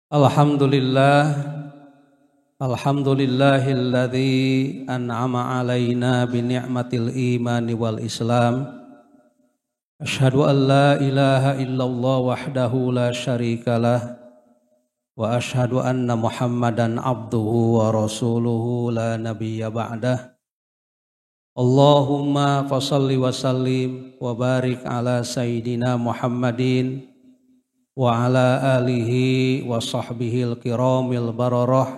Alhamdulillah, alhamdulillahilladzi an'ama alaina bi ni'matil imani wal islam. Asyhadu an la ilaha illallah wahdahu la syarikalah wa asyhadu anna Muhammadan abduhu wa rasuluhu la nabiyya ba'dah. Allahumma fashalli wa sallim wa barik ala sayyidina Muhammadin wa ala alihi wa sahbihil kiramil bararah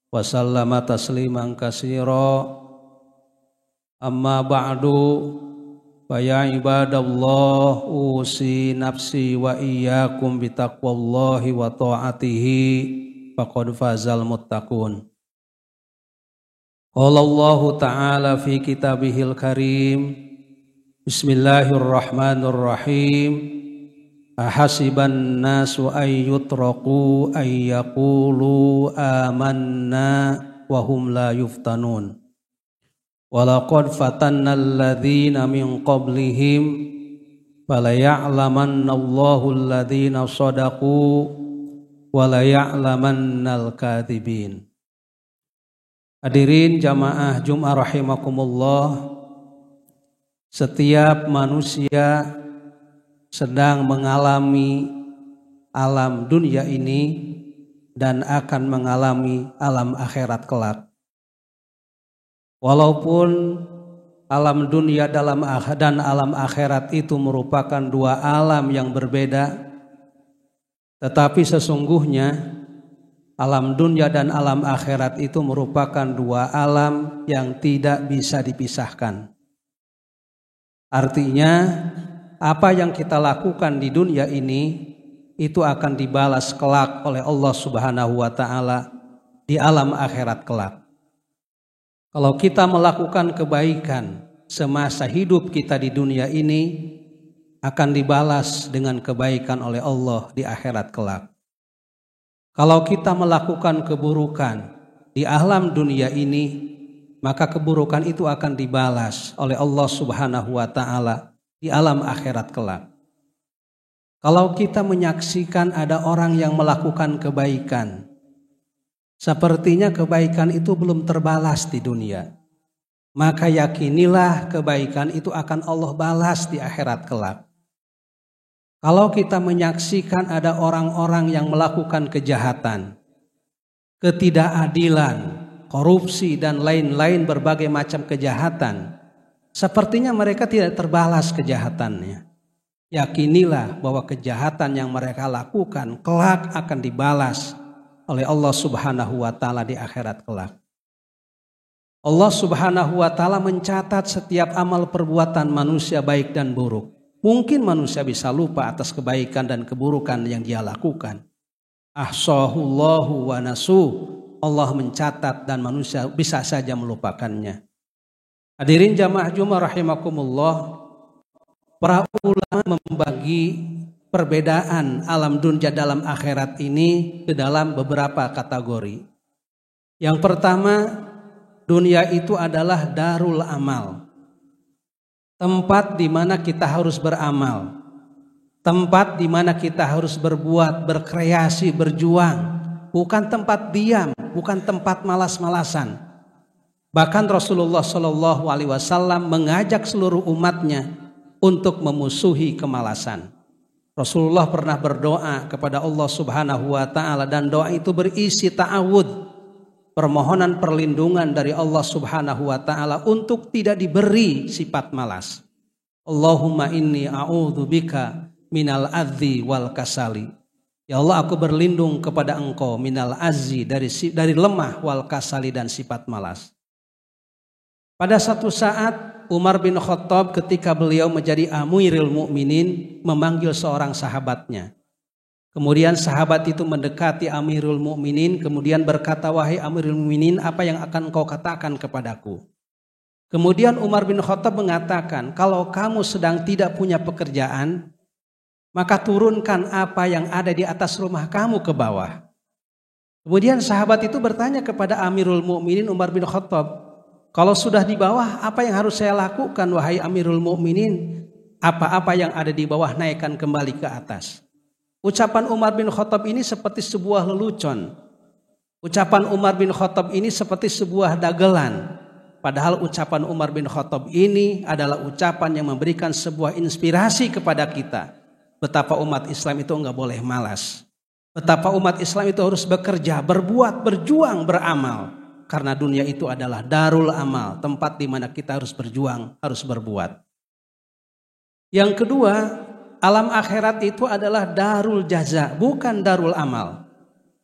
wa sallama tasliman katsira. Amma ba'du, fa ya ibadallah, usi nafsi wa iyyakum bitaqwallahi wa ta'atihi faqad fazal muttaqun. Qala Allah ta'ala fi kitabihil karim, bismillahirrahmanirrahim. Ahasiban nasu ayyutraku ayyaqulu amanna wa hum la yuftanun. Walaqad fatanna alladhina min qablihim falaya'lamanna Allahu alladhina sadaqu walaya'lamanna al-kadhibin. Hadirin jamaah Jum'ah rahimakumullah, setiap manusia sedang mengalami alam dunia ini dan akan mengalami alam akhirat kelak. Walaupun alam dunia dan alam akhirat itu merupakan dua alam yang berbeda, tetapi sesungguhnya alam dunia dan alam akhirat itu merupakan dua alam yang tidak bisa dipisahkan. Artinya, apa yang kita lakukan di dunia ini itu akan dibalas kelak oleh Allah Subhanahu wa taala di alam akhirat kelak. Kalau kita melakukan kebaikan semasa hidup kita di dunia ini, akan dibalas dengan kebaikan oleh Allah di akhirat kelak. Kalau kita melakukan keburukan di alam dunia ini, maka keburukan itu akan dibalas oleh Allah Subhanahu wa taala di alam akhirat kelak. Kalau kita menyaksikan ada orang yang melakukan kebaikan, sepertinya kebaikan itu belum terbalas di dunia, maka yakinilah kebaikan itu akan Allah balas di akhirat kelak. Kalau kita menyaksikan ada orang-orang yang melakukan kejahatan, ketidakadilan, korupsi dan lain-lain berbagai macam kejahatan, sepertinya mereka tidak terbalas kejahatannya. Yakinilah bahwa kejahatan yang mereka lakukan kelak akan dibalas oleh Allah Subhanahu wa taala di akhirat kelak. Allah Subhanahu wa taala mencatat setiap amal perbuatan manusia baik dan buruk. Mungkin manusia bisa lupa atas kebaikan dan keburukan yang dia lakukan. Ahsahullahu wa nasu. Allah mencatat dan manusia bisa saja melupakannya. Hadirin jamaah Jum'ah rahimakumullah, para ulama membagi perbedaan alam dunia dalam akhirat ini ke dalam beberapa kategori. Yang pertama, dunia itu adalah darul amal, tempat di mana kita harus beramal, tempat di mana kita harus berbuat, berkreasi, berjuang, bukan tempat diam, bukan tempat malas-malasan. Bahkan Rasulullah SAW mengajak seluruh umatnya untuk memusuhi kemalasan. Rasulullah pernah berdoa kepada Allah Subhanahu wa taala dan doa itu berisi ta'awud, permohonan perlindungan dari Allah Subhanahu wa taala untuk tidak diberi sifat malas. Allahumma inni a'udzubika minal adzi wal kasali. Ya Allah, aku berlindung kepada Engkau minal azzi, dari lemah, wal kasali, dan sifat malas. Pada satu saat Umar bin Khattab ketika beliau menjadi Amirul Mukminin memanggil seorang sahabatnya. Kemudian sahabat itu mendekati Amirul Mukminin kemudian berkata, "Wahai Amirul Mukminin, apa yang akan kau katakan kepadaku?" Kemudian Umar bin Khattab mengatakan, "Kalau kamu sedang tidak punya pekerjaan, maka turunkan apa yang ada di atas rumah kamu ke bawah." Kemudian sahabat itu bertanya kepada Amirul Mukminin Umar bin Khattab, "Kalau sudah di bawah, apa yang harus saya lakukan, wahai Amirul Mukminin? Apa-apa yang ada di bawah naikkan kembali ke atas." Ucapan Umar bin Khattab ini seperti sebuah lelucon. Ucapan Umar bin Khattab ini seperti sebuah dagelan. Padahal ucapan Umar bin Khattab ini adalah ucapan yang memberikan sebuah inspirasi kepada kita. Betapa umat Islam itu enggak boleh malas. Betapa umat Islam itu harus bekerja, berbuat, berjuang, beramal. Karena dunia itu adalah darul amal, tempat di mana kita harus berjuang, harus berbuat. Yang kedua, alam akhirat itu adalah darul jaza, bukan darul amal.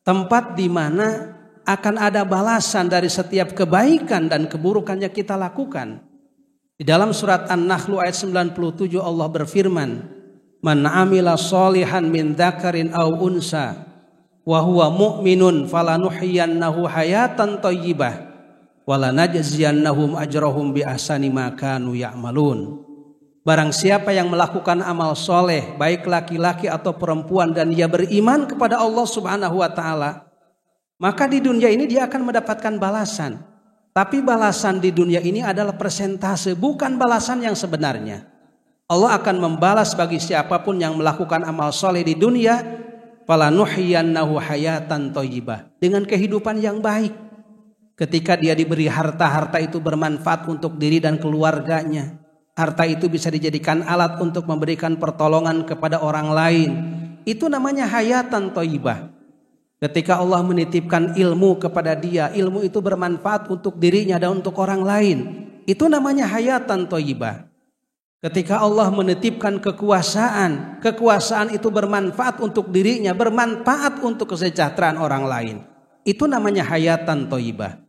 Tempat di mana akan ada balasan dari setiap kebaikan dan keburukan yang kita lakukan. Di dalam surat An-Nahl ayat 97 Allah berfirman, "Man 'amila sholihan min dzakarin aw unsa wa huwa mu'minun falanuhyiyannahu hayatan thayyibah wa lanajziyannahum ajrahum bi ahsani ma kanu ya'malun." Barang siapa yang melakukan amal soleh, baik laki-laki atau perempuan, dan dia beriman kepada Allah Subhanahu wa Ta'ala, maka di dunia ini dia akan mendapatkan balasan. Tapi balasan di dunia ini adalah persentase, bukan balasan yang sebenarnya. Allah akan membalas bagi siapapun yang melakukan amal soleh di dunia, falanuhyiyannahu hayatan thayyibah, dengan kehidupan yang baik. Ketika dia diberi harta itu bermanfaat untuk diri dan keluarganya. Harta itu bisa dijadikan alat untuk memberikan pertolongan kepada orang lain. Itu namanya hayatan thayyibah. Ketika Allah menitipkan ilmu kepada dia, ilmu itu bermanfaat untuk dirinya dan untuk orang lain. Itu namanya hayatan thayyibah. Ketika Allah menitipkan kekuasaan, kekuasaan itu bermanfaat untuk dirinya, bermanfaat untuk kesejahteraan orang lain. Itu namanya hayatan thayyibah.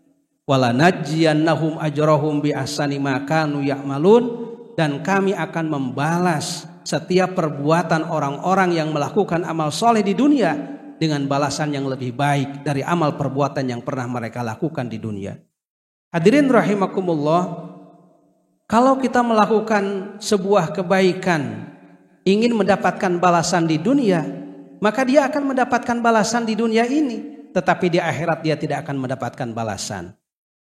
Walanajjiyannahum ajrahum bi ahsani ma kanu ya'malun. Dan kami akan membalas setiap perbuatan orang-orang yang melakukan amal soleh di dunia dengan balasan yang lebih baik dari amal perbuatan yang pernah mereka lakukan di dunia. Hadirin rahimakumullah, kalau kita melakukan sebuah kebaikan, ingin mendapatkan balasan di dunia, maka dia akan mendapatkan balasan di dunia ini, tetapi di akhirat dia tidak akan mendapatkan balasan.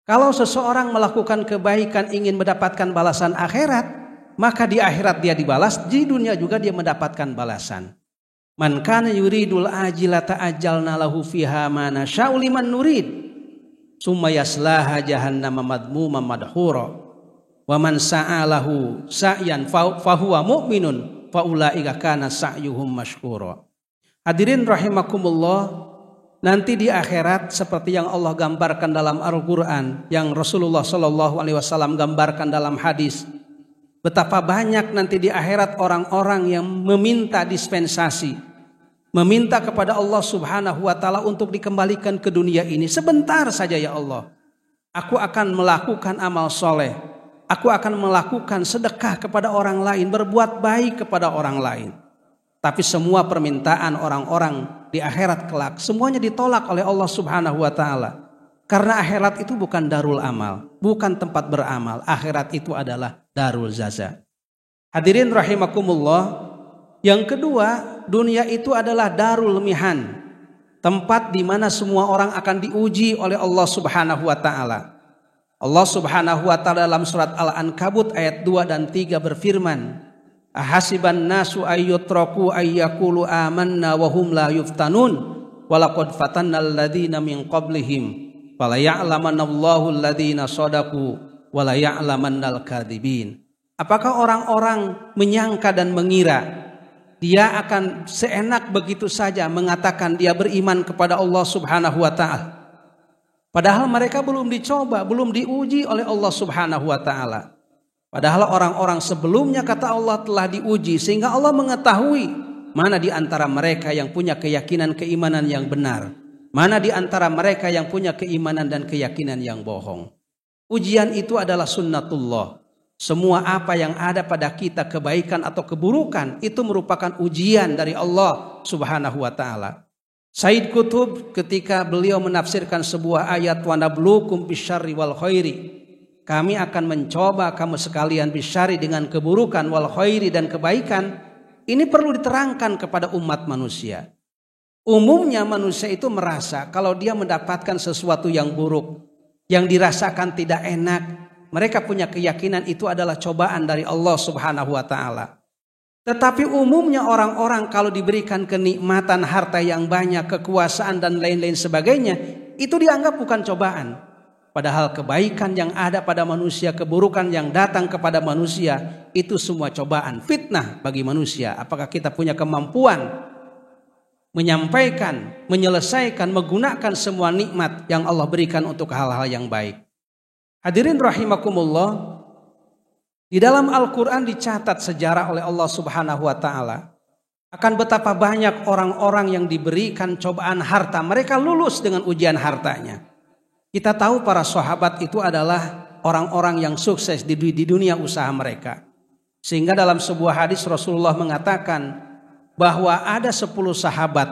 Kalau seseorang melakukan kebaikan ingin mendapatkan balasan akhirat, maka di akhirat dia dibalas, di dunia juga dia mendapatkan balasan. Man kana yuridul ajilata ajalna lahu fiha ma nasya'u liman nurid, summa yaslaha jahannama madmuman madhura. Wa man sa'alahu sa'yan fahuwa mu'minun fa ulaika kana sa'yuhum mashkura. Hadirin rahimakumullah, nanti di akhirat seperti yang Allah gambarkan dalam Al-Quran, yang Rasulullah SAW gambarkan dalam hadis, betapa banyak nanti di akhirat orang-orang yang meminta dispensasi, meminta kepada Allah Subhanahu wa Ta'ala untuk dikembalikan ke dunia ini. Sebentar saja ya Allah, aku akan melakukan amal soleh, aku akan melakukan sedekah kepada orang lain, berbuat baik kepada orang lain. Tapi semua permintaan orang-orang di akhirat kelak semuanya ditolak oleh Allah Subhanahu wa Ta'ala. Karena akhirat itu bukan darul amal, bukan tempat beramal. Akhirat itu adalah darul jaza. Hadirin rahimakumullah, yang kedua, dunia itu adalah darul mihan, tempat di mana semua orang akan diuji oleh Allah Subhanahu wa Ta'ala. Allah Subhanahu wa Ta'ala dalam surat Al-Ankabut ayat 2 dan 3 berfirman, ahasiban nasu ayyutraku ayyakulu amanna wa hum la yuftanun walaqad fatannal ladzina min qablihim fala ya'lamanallahu alladzina shadaqu wa la ya'lamannal kadzibin. Apakah orang-orang menyangka dan mengira dia akan seenak begitu saja mengatakan dia beriman kepada Allah Subhanahu wa Ta'ala, padahal mereka belum dicoba, belum diuji oleh Allah Subhanahu wa Ta'ala. Padahal orang-orang sebelumnya kata Allah telah diuji sehingga Allah mengetahui mana di antara mereka yang punya keyakinan keimanan yang benar, mana di antara mereka yang punya keimanan dan keyakinan yang bohong. Ujian itu adalah sunnatullah. Semua apa yang ada pada kita, kebaikan atau keburukan, itu merupakan ujian dari Allah Subhanahu wa Ta'ala. Said Qutb ketika beliau menafsirkan sebuah ayat, wa nabluukum bisyarri wal khairi, kami akan mencoba kamu sekalian bisyari dengan keburukan, wal khairi dan kebaikan. Ini perlu diterangkan kepada umat manusia. Umumnya manusia itu merasa kalau dia mendapatkan sesuatu yang buruk, yang dirasakan tidak enak, mereka punya keyakinan itu adalah cobaan dari Allah Subhanahu wa Ta'ala. Tetapi umumnya orang-orang kalau diberikan kenikmatan, harta yang banyak, kekuasaan dan lain-lain sebagainya, itu dianggap bukan cobaan. Padahal kebaikan yang ada pada manusia, keburukan yang datang kepada manusia, itu semua cobaan, fitnah bagi manusia. Apakah kita punya kemampuan menyampaikan, menyelesaikan, menggunakan semua nikmat yang Allah berikan untuk hal-hal yang baik. Hadirin rahimakumullah, di dalam Al-Quran dicatat sejarah oleh Allah Subhanahu wa Ta'ala akan betapa banyak orang-orang yang diberikan cobaan harta, mereka lulus dengan ujian hartanya. Kita tahu para sahabat itu adalah orang-orang yang sukses di dunia usaha mereka. Sehingga dalam sebuah hadis Rasulullah mengatakan bahwa ada 10 sahabat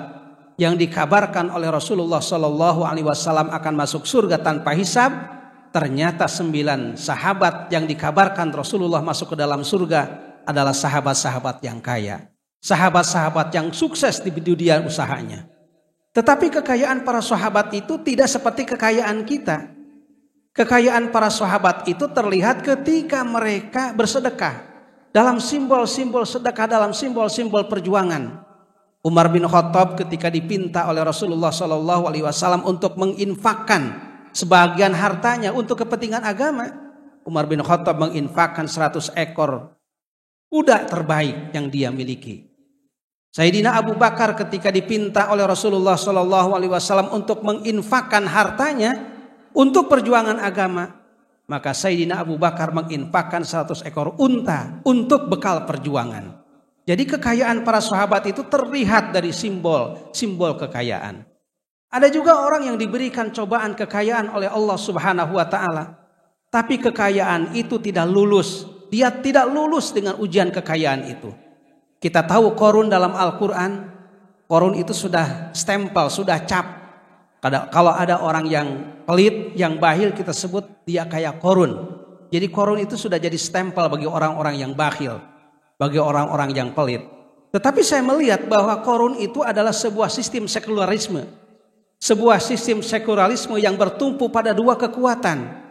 yang dikabarkan oleh Rasulullah SAW akan masuk surga tanpa hisab. Ternyata 9 sahabat yang dikabarkan Rasulullah masuk ke dalam surga adalah sahabat-sahabat yang kaya. Sahabat-sahabat yang sukses di dunia usahanya. Tetapi kekayaan para sahabat itu tidak seperti kekayaan kita. Kekayaan para sahabat itu terlihat ketika mereka bersedekah. Dalam simbol-simbol sedekah, dalam simbol-simbol perjuangan. Umar bin Khattab ketika dipinta oleh Rasulullah SAW untuk menginfakkan sebagian hartanya untuk kepentingan agama, Umar bin Khattab menginfakkan 100 ekor kuda terbaik yang dia miliki. Sayyidina Abu Bakar ketika dipinta oleh Rasulullah SAW untuk menginfakkan hartanya untuk perjuangan agama, maka Sayyidina Abu Bakar menginfakkan 100 ekor unta untuk bekal perjuangan. Jadi kekayaan para sahabat itu terlihat dari simbol kekayaan. Ada juga orang yang diberikan cobaan kekayaan oleh Allah Subhanahu wa Ta'ala, tapi kekayaan itu tidak lulus. Dia tidak lulus dengan ujian kekayaan itu. Kita tahu Qarun dalam Al-Quran, Qarun itu sudah stempel, sudah cap. Kalau ada orang yang pelit, yang bakhil, kita sebut dia kayak Qarun. Jadi Qarun itu sudah jadi stempel bagi orang-orang yang bakhil, bagi orang-orang yang pelit. Tetapi saya melihat bahwa Qarun itu adalah sebuah sistem sekularisme. Sebuah sistem sekularisme yang bertumpu pada 2 kekuatan.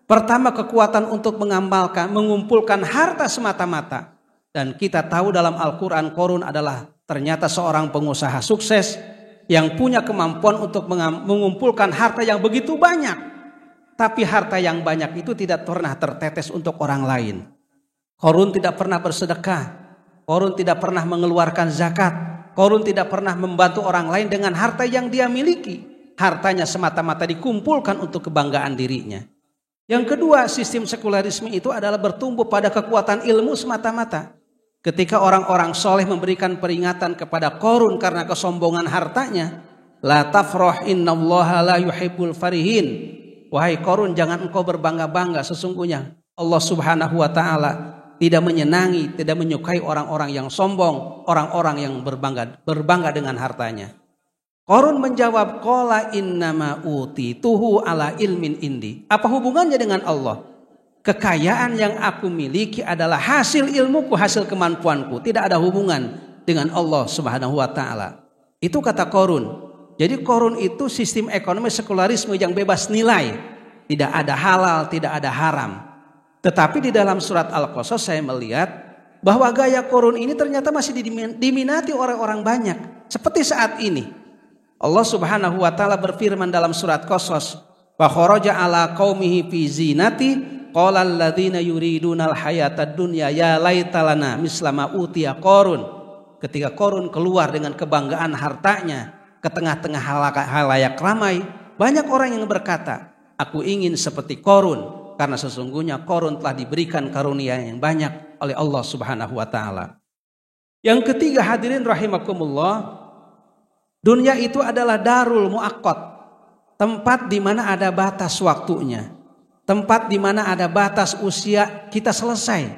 Pertama, kekuatan untuk mengumpulkan harta semata-mata. Dan kita tahu dalam Al-Quran, Qarun adalah ternyata seorang pengusaha sukses yang punya kemampuan untuk mengumpulkan harta yang begitu banyak. Tapi harta yang banyak itu tidak pernah tertetes untuk orang lain. Qarun tidak pernah bersedekah. Qarun tidak pernah mengeluarkan zakat. Qarun tidak pernah membantu orang lain dengan harta yang dia miliki. Hartanya semata-mata dikumpulkan untuk kebanggaan dirinya. Yang kedua, sistem sekularisme itu adalah bertumbuh pada kekuatan ilmu semata-mata. Ketika orang-orang soleh memberikan peringatan kepada Qarun karena kesombongan hartanya, la tafrah innallaha la yuhibbul farihin. Wahai Qarun, jangan engkau berbangga-bangga, sesungguhnya Allah Subhanahu wa Ta'ala tidak menyenangi, tidak menyukai orang-orang yang sombong, orang-orang yang berbangga dengan hartanya. Qarun menjawab, qala innama utituhu ala ilmin indi. Apa hubungannya dengan Allah? Kekayaan yang aku miliki adalah hasil ilmuku, hasil kemampuanku. Tidak ada hubungan dengan Allah Subhanahu wa Ta'ala. Itu kata Qarun. Jadi Qarun itu sistem ekonomi sekularisme yang bebas nilai. Tidak ada halal, tidak ada haram. Tetapi di dalam surat Al-Qasas saya melihat bahwa gaya Qarun ini ternyata masih diminati oleh orang banyak. Seperti saat ini. Allah Subhanahu wa Ta'ala berfirman dalam surat Qasas, wa kharaja ala qaumihi fi zinati qala alladziina yuridunal hayatad dunya ya laitalana mislama utiya Qarun. Ketika Qarun keluar dengan kebanggaan hartanya ke tengah-tengah halayak ramai, banyak orang yang berkata, aku ingin seperti Qarun. Karena sesungguhnya Qarun telah diberikan karunia yang banyak oleh Allah Subhanahu wa Ta'ala. Yang ketiga, hadirin rahimakumullah, dunia itu adalah darul muaqqat, tempat di mana ada batas waktunya, tempat di mana ada batas usia kita selesai.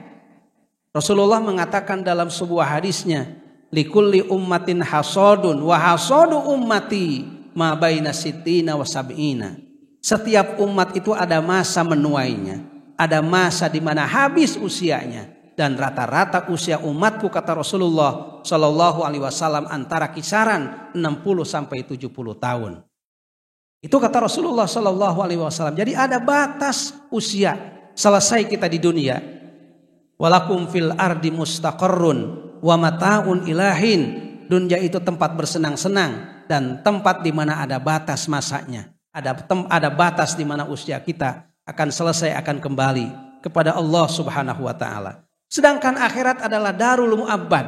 Rasulullah mengatakan dalam sebuah hadisnya, likulli ummatin hasadun wa hasadu ummati ma baina sittina wa sab'ina. Setiap umat itu ada masa menuainya, ada masa di mana habis usianya, dan rata-rata usia umatku kata Rasulullah Shallallahu Alaihi Wasallam antara kisaran 60 sampai 70 tahun. Itu kata Rasulullah Shallallahu Alaihi Wasallam. Jadi ada batas usia selesai kita di dunia. Walakum fil ardi mustaqarrun wa mata'un ilahin. Dunia itu tempat bersenang-senang dan tempat di mana ada batas masanya. Ada batas di mana usia kita akan selesai, akan kembali kepada Allah Subhanahu wa taala. Sedangkan akhirat adalah darul mu'abbad,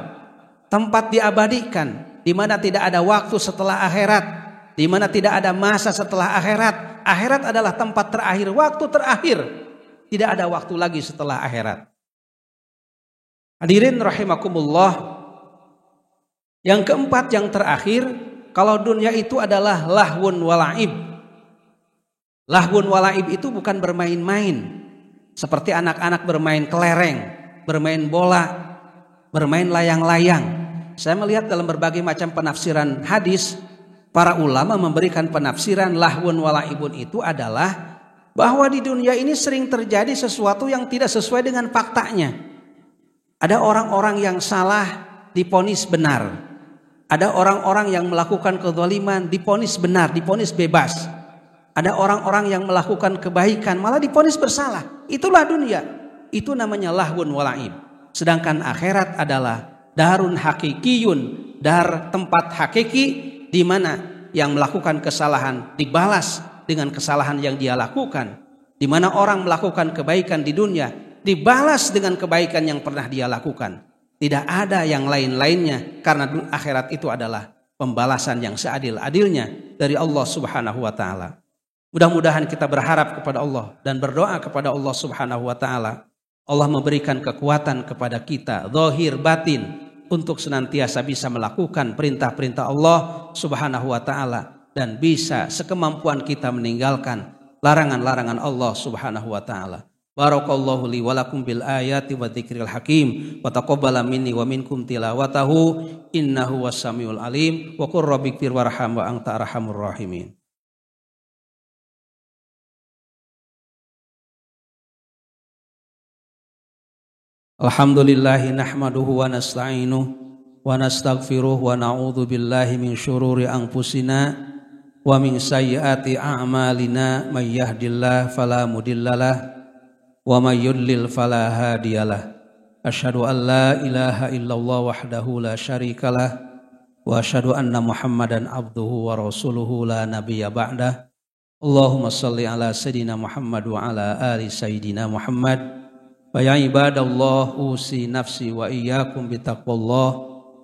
tempat diabadikan, di mana tidak ada waktu setelah akhirat, di mana tidak ada masa setelah akhirat. Akhirat adalah tempat terakhir, waktu terakhir. Tidak ada waktu lagi setelah akhirat. Hadirin rahimakumullah. Yang keempat, yang terakhir, kalau dunia itu adalah lahwun wala'ib. Lahwun wala'ib itu bukan bermain-main. Seperti anak-anak bermain kelereng, bermain bola, bermain layang-layang. Saya melihat dalam berbagai macam penafsiran hadis, para ulama memberikan penafsiran lahwun wala'ibun itu adalah bahwa di dunia ini sering terjadi sesuatu yang tidak sesuai dengan faktanya. Ada orang-orang yang salah diponis benar. Ada orang-orang yang melakukan kezaliman diponis benar, diponis bebas. Ada orang-orang yang melakukan kebaikan malah diponis bersalah. Itulah dunia. Itu namanya lahwun wala'ib. Sedangkan akhirat adalah darun hakikiyun, dar tempat hakiki di mana yang melakukan kesalahan dibalas dengan kesalahan yang dia lakukan. Di mana orang melakukan kebaikan di dunia dibalas dengan kebaikan yang pernah dia lakukan. Tidak ada yang lain-lainnya, karena akhirat itu adalah pembalasan yang seadil-adilnya dari Allah Subhanahu wa taala. Mudah-mudahan kita berharap kepada Allah dan berdoa kepada Allah Subhanahu wa taala. Allah memberikan kekuatan kepada kita zahir batin untuk senantiasa bisa melakukan perintah-perintah Allah Subhanahu wa taala dan bisa sekemampuan kita meninggalkan larangan-larangan Allah Subhanahu wa taala. Barakallahu li wa lakum bil ayati wa dzikril hakim wa taqabbala minni wa minkum tilawatahu innahu was-samiul alim wa qur rabbighfir warham wa anta arhamur rahimin. Alhamdulillahi nahmaduhu wa nasta'inuhu wa nastaghfiruh wa na'udzu billahi min syururi anfusina wa min sayyiati a'malina may yahdihillahu fala mudhillalah wa may yudlil fala hadiyalah. Asyhadu an la ilaha illallah wahdahu la syarikalah wa asyhadu anna Muhammadan abduhu wa rasuluhu la nabiyya ba'dah. Allahumma shalli ala sayidina Muhammad wa ala ali sayidina Muhammad. Fa ya ibadallah usi nafsi wa iyyakum bitaqwallah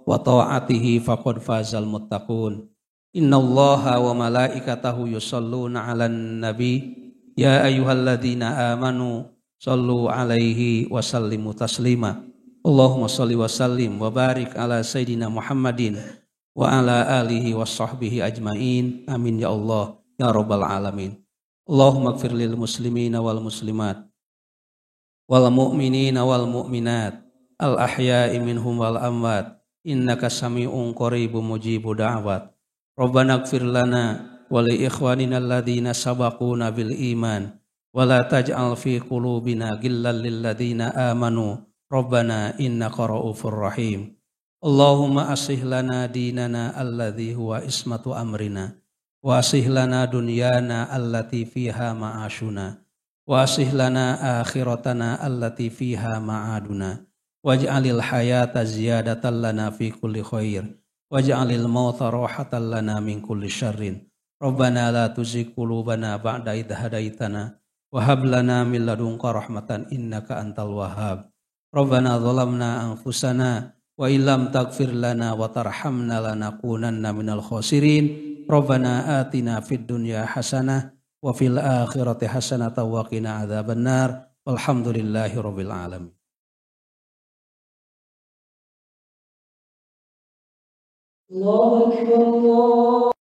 wa ta'atihi faqad fazal muttaqun. Innallaha wa malaikatahu yusholluna 'alan nabi ya ayyuhalladzina amanu sallu alaihi wa sallimu taslima. Allahumma salli wa sallim wa barik ala sayidina Muhammadin wa ala alihi wa sahbihi ajmain. Amin ya Allah ya rabbal alamin. Allahumma ighfir lil muslimina wal muslimat wal mu'minina wal mu'minat al ahya'i minhum wal amwat innaka sami'un qaribun mujibu da'wat. Rabbana ighfir lana wa li ikhwanina alladhina sabaquna bil iman wa la taj'al fi qulubina ghillan lil ladzina amanu rabbana innaka ra'ufur rahim. Allahumma aslih lana dinana alladzi huwa ismatu amrina wa aslih lana dunyana allati fiha ma'ashuna wa aslih lana akhiratana allati fiha ma'aduna waj'alil hayata ziyadatan lana fi kulli khair waj'alil mauta rahatan lana min kulli syarrin. Rabbana la tuzigh qulubana ba'da idh hadaitana wa hab lana min ladunka rahmatan innaka antal wahhab. Rabbana zalamna anfusana wa illam taghfir lana wa tarhamna lanakunanna minal khasirin. Rabbana atina fid dunya hasanah wa fil akhirati hasanah wa qina adzabannar. Walhamdulillahi rabbil alamin. Allahu akbar.